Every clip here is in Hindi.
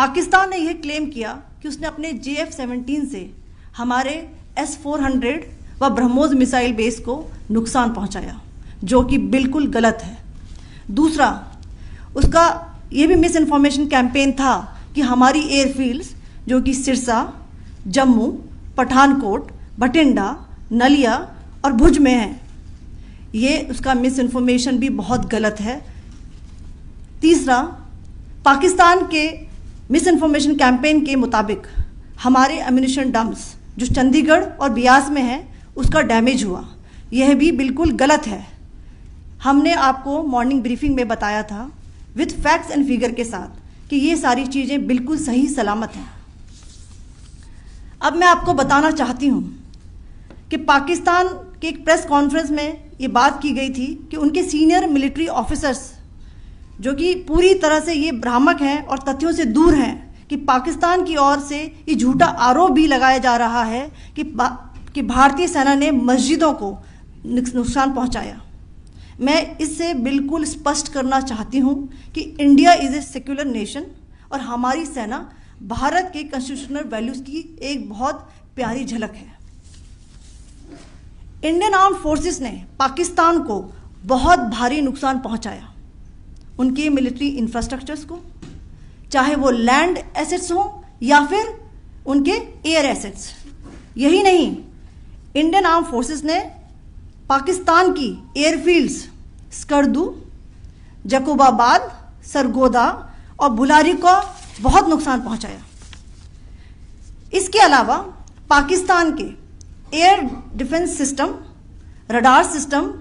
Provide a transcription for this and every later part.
पाकिस्तान ने यह क्लेम किया कि उसने अपने JF-17 से हमारे S-400 व ब्रह्मोस मिसाइल बेस को नुकसान पहुंचाया, जो कि बिल्कुल गलत है। दूसरा, उसका यह भी मिस इन्फॉर्मेशन कैंपेन था कि हमारी एयरफील्ड्स जो कि सिरसा, जम्मू, पठानकोट, बठिंडा, नलिया और भुज में हैं, ये उसका मिस इन्फॉर्मेशन भी बहुत गलत है। तीसरा, पाकिस्तान के मिस इन्फॉर्मेशन कैंपेन के मुताबिक हमारे एम्यूनिशन डम्प्स जो चंडीगढ़ और बियास में हैं उसका डैमेज हुआ, यह भी बिल्कुल गलत है। हमने आपको मॉर्निंग ब्रीफिंग में बताया था विद फैक्ट्स एंड फिगर के साथ कि ये सारी चीज़ें बिल्कुल सही सलामत हैं। अब मैं आपको बताना चाहती हूँ कि पाकिस्तान के एक प्रेस कॉन्फ्रेंस में ये बात की गई थी कि उनके सीनियर मिलिट्री ऑफिसर्स जो कि पूरी तरह से ये भ्रामक हैं और तथ्यों से दूर हैं कि पाकिस्तान की ओर से ये झूठा आरोप भी लगाया जा रहा है कि भारतीय सेना ने मस्जिदों को नुकसान पहुंचाया। मैं इससे बिल्कुल स्पष्ट करना चाहती हूं कि India is a secular nation और हमारी सेना भारत के कॉन्स्टिट्यूशनल वैल्यूज़ की एक बहुत प्यारी झलक है। इंडियन आर्म्ड फोर्सेस ने पाकिस्तान को बहुत भारी नुकसान पहुंचाया, उनके मिलिट्री इंफ्रास्ट्रक्चर्स को, चाहे वो लैंड एसेट्स हों या फिर उनके एयर एसेट्स। यही नहीं, इंडियन आर्म फोर्सेस ने पाकिस्तान की एयरफील्ड्स स्कर्दू, जकोबाबाद, सरगोदा और बुलारी को बहुत नुकसान पहुंचाया। इसके अलावा पाकिस्तान के air defence system, radar system,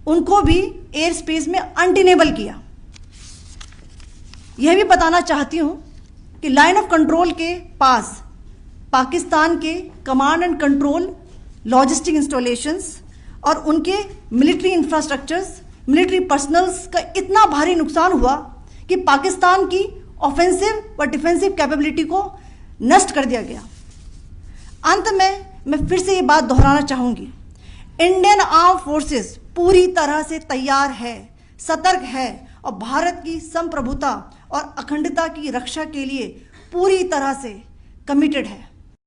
उनको भी एयर स्पेस में अनटेनेबल किया। यह भी बताना चाहती हूं कि लाइन ऑफ कंट्रोल के पास पाकिस्तान के command and control logistic installations और उनके मिलिट्री इंफ्रास्ट्रक्चर्स, मिलिट्री पर्सनल्स का इतना भारी नुकसान हुआ कि पाकिस्तान की ऑफेंसिव व डिफेंसिव कैपेबिलिटी को नष्ट कर दिया गया। अंत में मैं फिर से ये बात दोहराना चाहूँगी, इंडियन आर्म फोर्सेस पूरी तरह से तैयार है, सतर्क है और भारत की संप्रभुता और अखंडता की रक्षा के लिए पूरी तरह से कमिटेड है।